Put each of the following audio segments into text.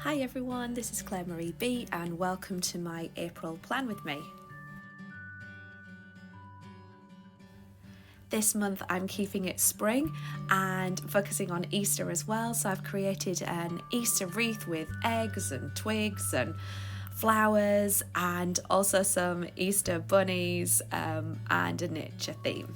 Hi everyone, this is Claire Marie B and welcome to my April plan with me. This month I'm keeping it spring and focusing on Easter as well, so I've created an Easter wreath with eggs and twigs and flowers and also some Easter bunnies and a nature theme.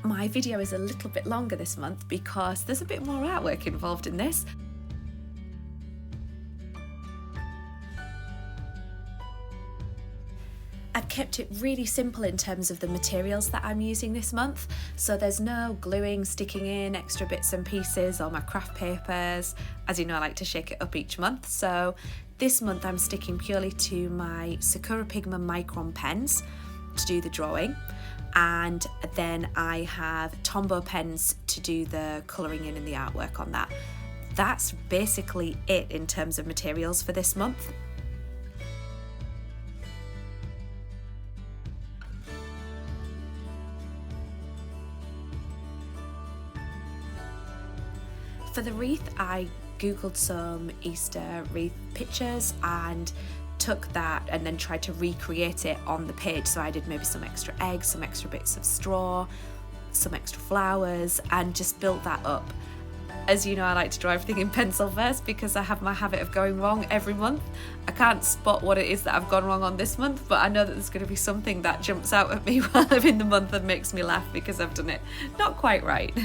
My video is a little bit longer this month because there's a bit more artwork involved in this. I've kept it really simple in terms of the materials that I'm using this month, so there's no gluing, sticking in extra bits and pieces or my craft papers. As you know, I like to shake it up each month, so this month I'm sticking purely to my Sakura Pigment Micron pens to do the drawing, and then I have Tombow pens to do the colouring in and the artwork on that. That's basically it in terms of materials for this month. For the wreath, I googled some Easter wreath pictures and took that and then tried to recreate it on the page. So I did maybe some extra eggs, some extra bits of straw, some extra flowers, and just built that up. As you know, I like to draw everything in pencil first because I have my habit of going wrong every month. I can't spot what it is that I've gone wrong on this month, but I know that there's going to be something that jumps out at me while I'm in the month and makes me laugh because I've done it not quite right.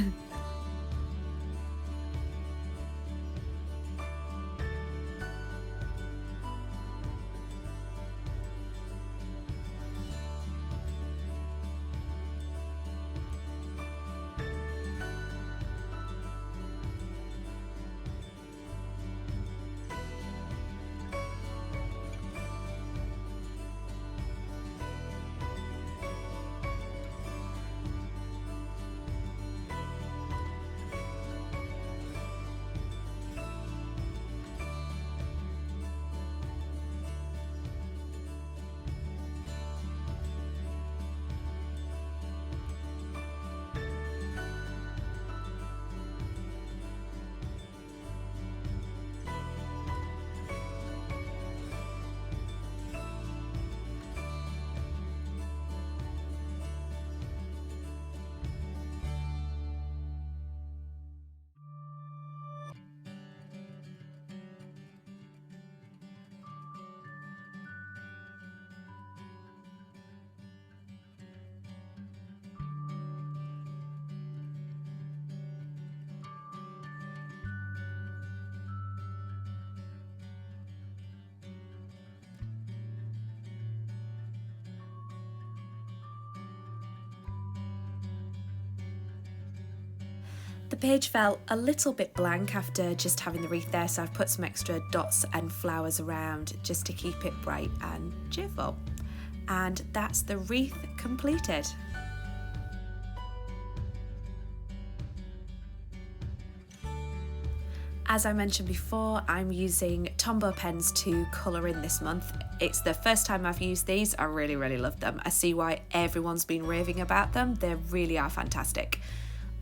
The page felt a little bit blank after just having the wreath there, so I've put some extra dots and flowers around just to keep it bright and cheerful. And that's the wreath completed. As I mentioned before, I'm using Tombow pens to colour in this month. It's the first time I've used these. I really love them. I see why everyone's been raving about them. They really are fantastic.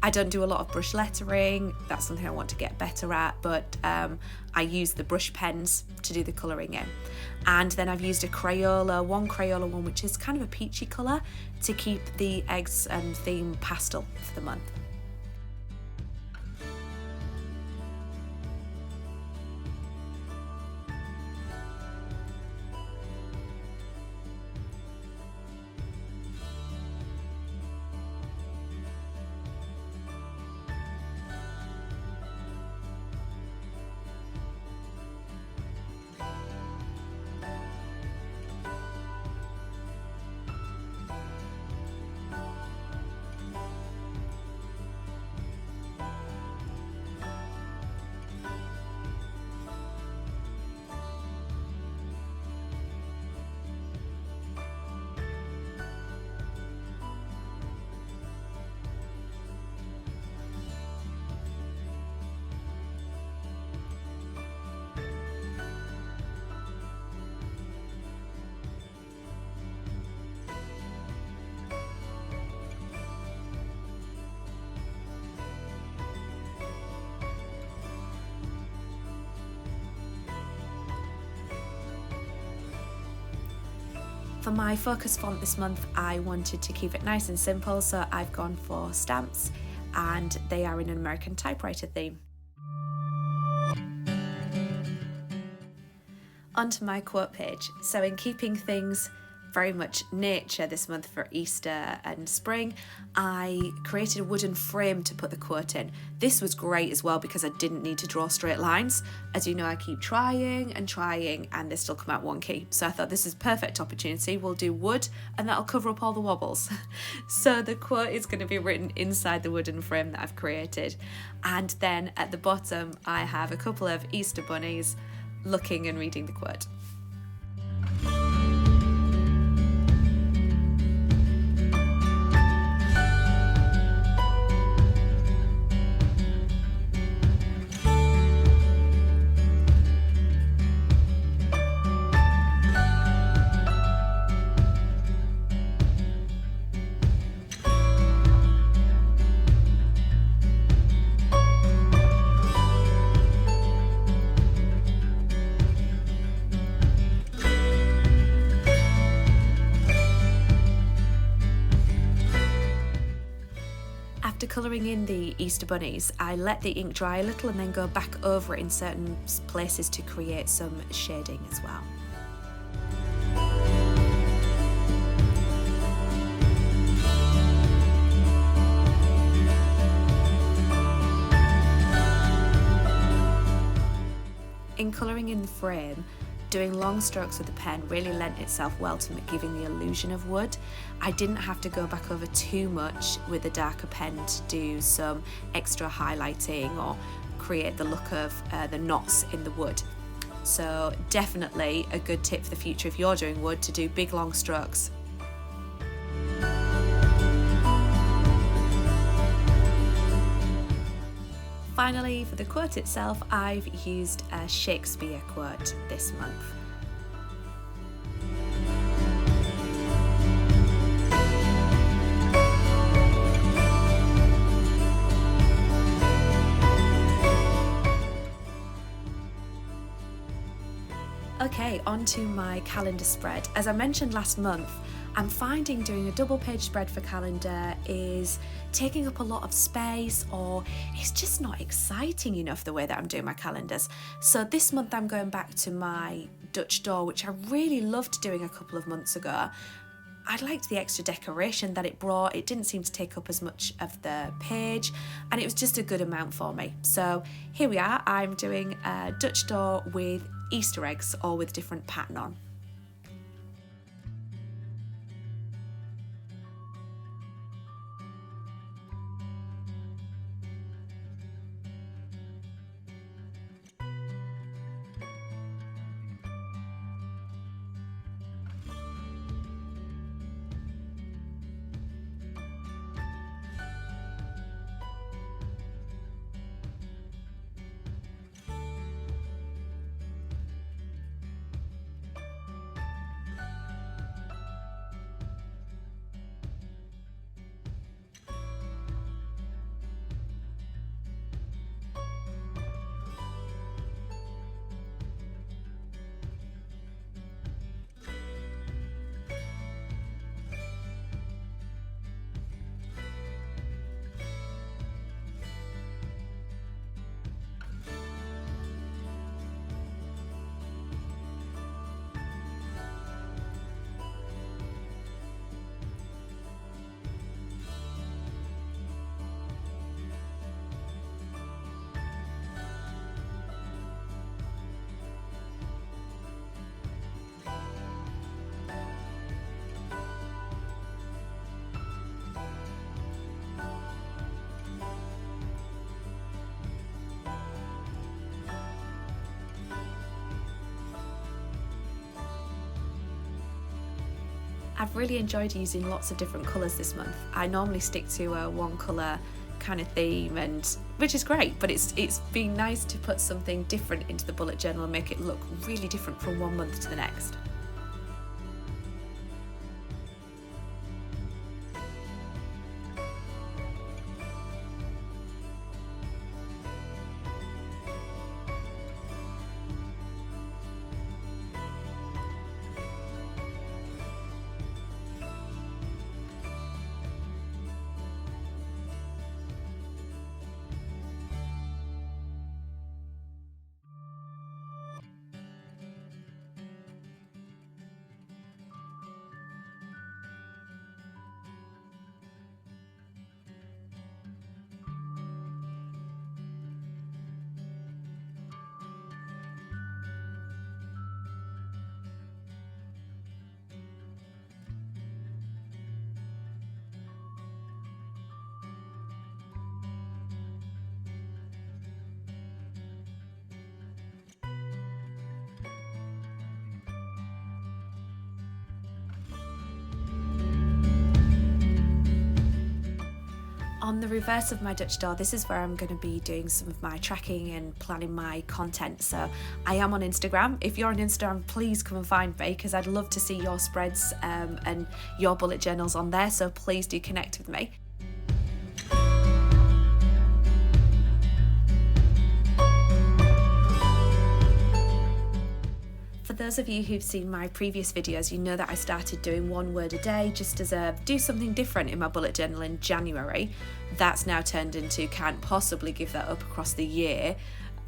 I don't do a lot of brush lettering, that's something I want to get better at, but I use the brush pens to do the colouring in. And then I've used one Crayola one, which is kind of a peachy colour, to keep the eggs and theme pastel for the month. For my focus font this month, I wanted to keep it nice and simple, so I've gone for stamps, and they are in an American typewriter theme. Onto my quote page. So in keeping things very much nature this month for Easter and spring, I created a wooden frame to put the quote in. This was great as well because I didn't need to draw straight lines. As you know, I keep trying and they still come out wonky. So I thought this is a perfect opportunity. We'll do wood and that'll cover up all the wobbles. So the quote is going to be written inside the wooden frame that I've created. And then at the bottom, I have a couple of Easter bunnies looking and reading the quote. After colouring in the Easter bunnies, I let the ink dry a little and then go back over it in certain places to create some shading as well. In colouring in the frame, doing long strokes with the pen really lent itself well to giving the illusion of wood. I didn't have to go back over too much with a darker pen to do some extra highlighting or create the look of the knots in the wood. So definitely a good tip for the future if you're doing wood, to do big long strokes. Finally, for the quote itself, I've used a Shakespeare quote this month. Okay, on to my calendar spread. As I mentioned last month, I'm finding doing a double page spread for calendar is taking up a lot of space, or it's just not exciting enough the way that I'm doing my calendars. So this month I'm going back to my Dutch door, which I really loved doing a couple of months ago. I liked the extra decoration that it brought. It didn't seem to take up as much of the page, and it was just a good amount for me. So here we are, I'm doing a Dutch door with Easter eggs, all with different pattern on. I've really enjoyed using lots of different colours this month. I normally stick to a one colour kind of theme, and which is great, but it's been nice to put something different into the bullet journal and make it look really different from one month to the next. On the reverse of my Dutch door, this is where I'm going to be doing some of my tracking and planning my content. So I am on Instagram. If you're on Instagram, please come and find me, because I'd love to see your spreads and your bullet journals on there. So please do connect with me. For those of you who've seen my previous videos, you know that I started doing one word a day just as a do something different in my bullet journal in January. That's now turned into can't possibly give that up across the year,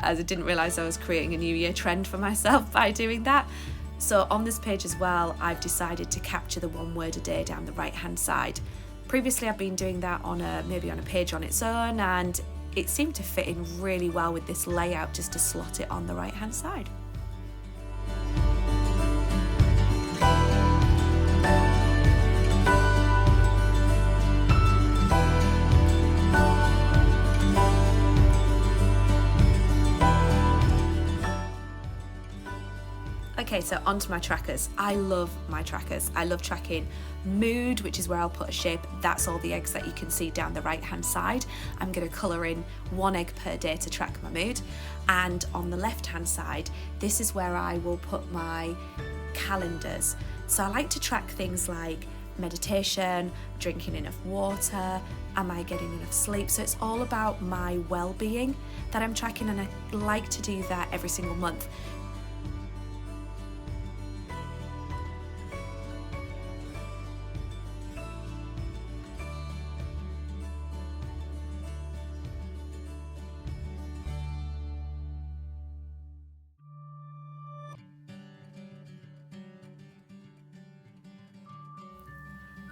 as I didn't realise I was creating a new year trend for myself by doing that. So on this page as well, I've decided to capture the one word a day down the right hand side. Previously I've been doing that on maybe on a page on its own, and it seemed to fit in really well with this layout just to slot it on the right hand side. Okay, so onto my trackers. I love my trackers. I love tracking mood, which is where I'll put a shape. That's all the eggs that you can see down the right hand side. I'm going to colour in 1 egg per day to track my mood. And on the left hand side, this is where I will put my calendars. So I like to track things like meditation, drinking enough water, am I getting enough sleep? So it's all about my well-being that I'm tracking, and I like to do that every single month.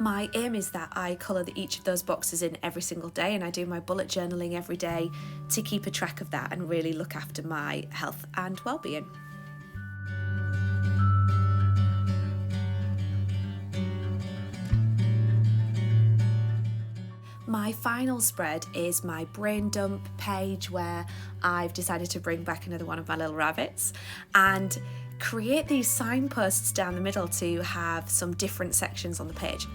My aim is that I colour each of those boxes in every single day, and I do my bullet journaling every day to keep a track of that and really look after my health and well-being. My final spread is my brain dump page, where I've decided to bring back another one of my little rabbits and create these signposts down the middle to have some different sections on the page.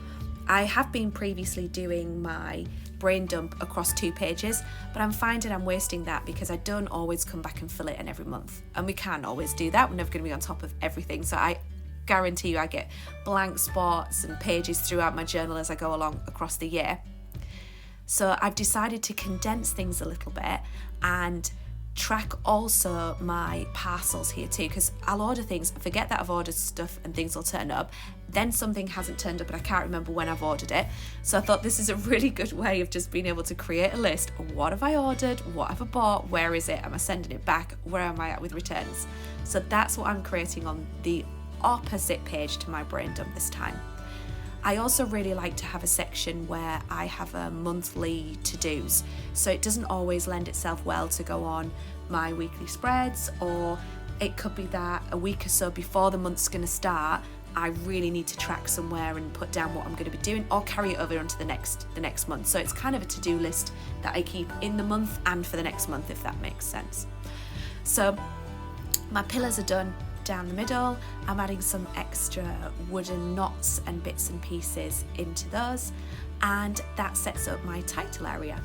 I have been previously doing my brain dump across 2 pages, but I'm finding I'm wasting that because I don't always come back and fill it in every month. And we can't always do that. We're never going to be on top of everything. So I guarantee you I get blank spots and pages throughout my journal as I go along across the year. So I've decided to condense things a little bit and track also my parcels here too, because I'll order things, forget that I've ordered stuff, and things will turn up. Then something hasn't turned up and I can't remember when I've ordered it. So I thought this is a really good way of just being able to create a list of what have I ordered, what have I bought, where is it, am I sending it back, where am I at with returns. So that's what I'm creating on the opposite page to my brain dump this time. I also really like to have a section where I have a monthly to-dos, so it doesn't always lend itself well to go on my weekly spreads, or it could be that a week or so before the month's going to start, I really need to track somewhere and put down what I'm going to be doing, or carry it over onto the next month. So it's kind of a to-do list that I keep in the month and for the next month, if that makes sense. So my pillars are done down the middle. I'm adding some extra wooden knots and bits and pieces into those, and that sets up my title area.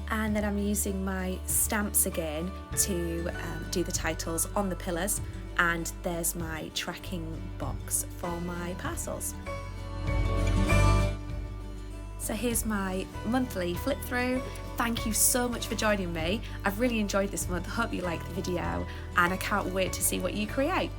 And then I'm using my stamps again to do the titles on the pillars, and there's my tracking box for my parcels. So here's my monthly flip through. Thank you so much for joining me. I've really enjoyed this month. Hope you liked the video, and I can't wait to see what you create.